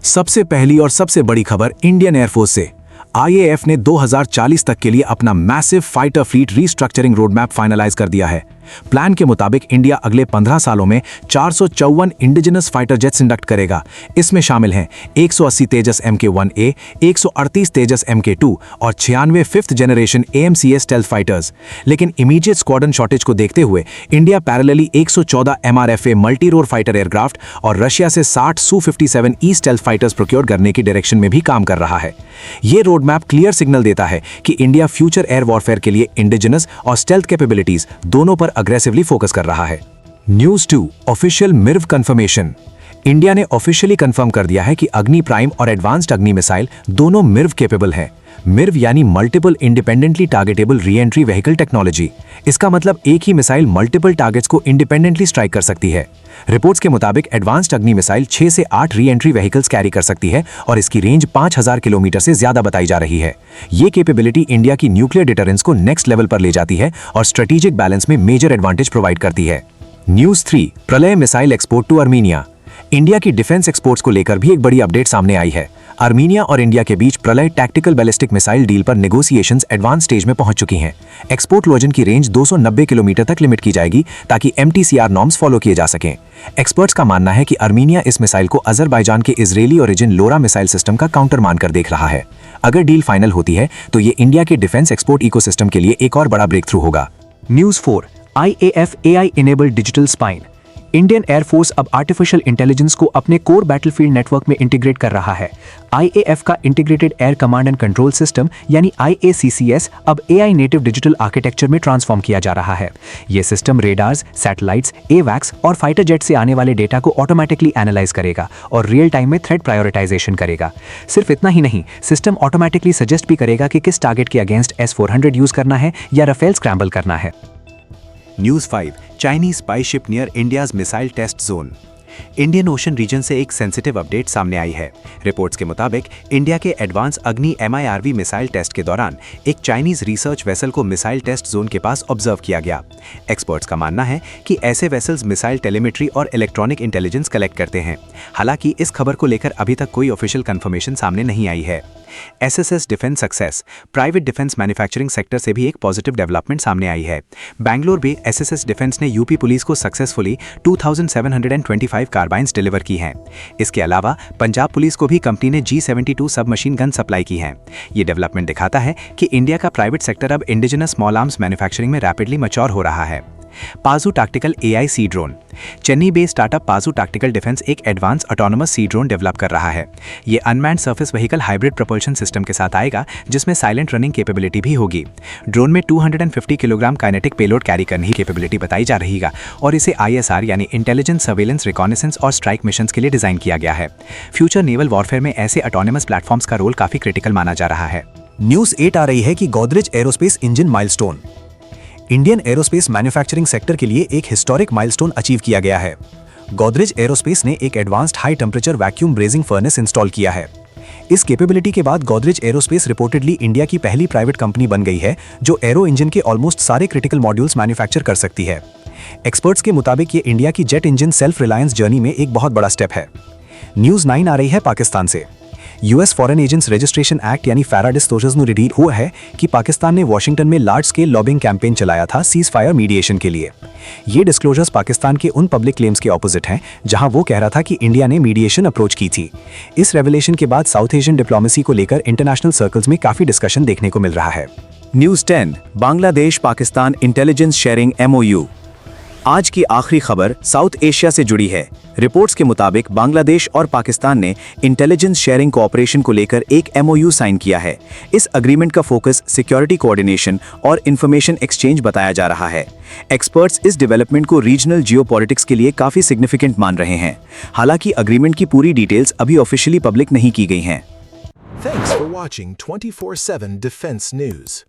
सबसे पहली और सबसे बड़ी खबर इंडियन एयरफोर्स से। आईएएफ ने 2040 तक के लिए अपना massive fighter fleet restructuring roadmap finalise कर दिया है। प्लान के मुताबिक इंडिया अगले 15 सालों में 454 इंडिजिनस फाइटर जेट्स इंडक्ट करेगा। इसमें शामिल हैं 180 तेजस MK-1A, 138 तेजस MK-2 और 96 fifth generation AMCA stealth fighters. लेकिन इमीडिएट स्क्वाड्रन शॉर्टेज को देखते हुए India parallelly 114 MRFA multi roar fighter aircraft और रशिया से 60 Su-57E स्टेल्थ फाइटर्स प्रोक्योर करने की डायरेक्शन में भी काम कर रहा है। ये रोडमैप क्लियर सिग्नल देता है कि इंडिया फ्यूचर एयर वॉरफेयर के लिए इंडिजिनस और स्टेल्थ कैपेबिलिटीज दोनों पर अग्रेसिवली फोकस कर रहा है। News 2 official MIRV confirmation. India ने ऑफिशियली कंफर्म कर दिया है कि अग्नि प्राइम और एडवांस्ड अग्नि मिसाइल दोनों मिर्व कैपेबल हैं। मिर्व यानी multiple independently targetable re entry vehicle technology. इसका मतलब एक ही मिसाइल मल्टीपल टारगेट्स को इंडिपेंडेंटली स्ट्राइक कर सकती है। रिपोर्ट्स के मुताबिक एडवांस्ड अग्नि मिसाइल 6 से 8 री एंट्री व्हीकल्स कैरी कर सकती है और इसकी रेंज 5000 किलोमीटर से ज्यादा बताई जा रही है। ये कैपेबिलिटी इंडिया की न्यूक्लियर डिटरेंस को नेक्स्ट लेवल पर ले जाती है और स्ट्रेटेजिक बैलेंस में मेजर एडवांटेज प्रोवाइड करती है। News 3 Pralay missile export to Armenia. India की डिफेंस एक्सपोर्ट्स को लेकर भी एक बड़ी अपडेट सामने आई है। आर्मीनिया और इंडिया के बीच प्रलय टैक्टिकल बैलिस्टिक मिसाइल डील पर नेगोशिएशंस एडवांस स्टेज में पहुंच चुकी हैं। एक्सपोर्ट वर्जन की रेंज 290 किलोमीटर तक लिमिट की जाएगी ताकि MTCR नॉर्म्स फॉलो किए जा सकें। एक्सपर्ट्स का मानना है कि आर्मीनिया इस मिसाइल को अजरबैजान के इजरायली ओरिजिन लोरा मिसाइल सिस्टम का काउंटर मानकर देख रहा है। अगर डील फाइनल होती है तो ये इंडिया के डिफेंस एक्सपोर्ट इकोसिस्टम के लिए एक और बड़ा ब्रेक थ्रू होगा। News 4 IAF AI enabled digital spine. Indian air force अब आर्टिफिशियल इंटेलिजेंस को अपने कोर बैटलफील्ड नेटवर्क में इंटीग्रेट कर रहा है। IAF का integrated air command and control system यानी IACCS अब AI नेटिव डिजिटल आर्किटेक्चर में ट्रांसफॉर्म किया जा रहा है। यह सिस्टम रेडार्स, सैटेलाइट्स, AWACS और फाइटर जेट से आने वाले डेटा को ऑटोमेटिकली एनालाइज करेगा और रियल टाइम में थ्रेट प्रायोरिटाइजेशन करेगा। सिर्फ इतना ही नहीं, सिस्टम ऑटोमेटिकली सजेस्ट भी करेगा कि किस टारगेट के अगेंस्ट S-400 यूज करना है या राफेल स्क्रैम्बल करना है। News 5 Chinese spy ship near India's missile test zone. Indian ocean region से एक सेंसिटिव अपडेट सामने आई है। रिपोर्ट्स के मुताबिक इंडिया के एडवांस अग्नि MIRV मिसाइल टेस्ट के दौरान एक चाइनीज रिसर्च वेसल को मिसाइल टेस्ट जोन के पास ऑब्जर्व किया गया। एक्सपर्ट्स का मानना है कि ऐसे वेसल्स मिसाइल टेलीमेट्री और इलेक्ट्रॉनिक इंटेलिजेंस कलेक्ट करते हैं। हालांकि इस खबर को लेकर अभी तक कोई ऑफिशियल कंफर्मेशन सामने नहीं आई है। SSS defence success. Private defence manufacturing sector से भी एक पॉजिटिव डेवलपमेंट सामने आई है। बैंगलोर में SSS डिफेंस ने यूपी पुलिस को सक्सेसफुली 2725 कार्बाइन्स डिलीवर की हैं। इसके अलावा पंजाब पुलिस को भी कंपनी ने G72 सब मशीन गन सप्लाई की हैं। ये डेवलपमेंट दिखाता है कि इंडिया का प्राइवेट सेक्टर अब इंडिजिनस स्मॉल आर्म्स मैन्युफैक्चरिंग में रैपिडली मैच्योर हो रहा है। Paju tactical AI sea drone. Chennai based startup Paju tactical defence एक advance autonomous sea drone develop कर रहा है। ये unmanned surface vehicle hybrid propulsion system के साथ आएगा जिसमें साइलेंट रनिंग कैपेबिलिटी भी होगी। ड्रोन में 250 किलोग्राम काइनेटिक पेलोड कैरी करने की कैपेबिलिटी बताई जा रही है और इसे ISR यानी इंटेलिजेंस, सर्वेलेंस, रिकॉनेसेंस और स्ट्राइक मिशंस के लिए डिजाइन किया गया है। फ्यूचर नेवल वॉरफेयर में ऐसे ऑटोनोमस प्लेटफॉर्म्स का रोल काफी क्रिटिकल माना जा रहा है। न्यूज 8 आ रही है कि Godrej aerospace engine milestone. Indian aerospace manufacturing sector के लिए एक हिस्टोरिक माइलस्टोन अचीव किया गया है। गोदरेज एरोस्पेस ने एक advanced high temperature vacuum brazing furnace install किया है। इस कैपेबिलिटी के बाद गोदरेज एरोस्पेस रिपोर्टेडली इंडिया की पहली प्राइवेट कंपनी बन गई है जो एरो इंजन के ऑलमोस्ट सारे क्रिटिकल मॉड्यूल्स मैन्युफैक्चर कर सकती है। एक्सपर्ट्स के मुताबिक ये इंडिया की jet engine self reliance journey में एक बहुत बड़ा स्टेप है। न्यूज 9 आ रही है पाकिस्तान से। US foreign agents registration act यानी फैरा डिस्क्लोजर्स में रिवील हुआ है कि पाकिस्तान ने वॉशिंगटन में लार्ज स्केल लॉबिंग कैंपेन चलाया था सीज फायर मीडिएशन के लिए। ये डिस्क्लोजर्स पाकिस्तान के उन पब्लिक क्लेम्स के ऑपोजिट हैं जहां वो कह रहा था कि इंडिया ने मीडिएशन अप्रोच की थी। इस रेवलेशन के बाद साउथ एशियन डिप्लोमेसी को लेकर इंटरनेशनल सर्कल्स में काफी डिस्कशन देखने को मिल रहा है। News 10 Bangladesh Pakistan intelligence sharing MOU। आज की आखिरी खबर साउथ एशिया से जुड़ी है। रिपोर्ट्स के मुताबिक बांग्लादेश और पाकिस्तान ने इंटेलिजेंस शेयरिंग कोऑपरेशन को लेकर एक MOU साइन किया है। इस अग्रीमेंट का फोकस सिक्योरिटी कोऑर्डिनेशन और इंफॉर्मेशन एक्सचेंज बताया जा रहा है। एक्सपर्ट्स इस डेवलपमेंट को रीजनल जियोपॉलिटिक्स के लिए काफी सिग्निफिकेंट मान रहे हैं। हालांकि अग्रीमेंट की पूरी डिटेल्स अभी ऑफिशियली पब्लिक नहीं की गई हैं। Thanks for watching 24/7 Defense News.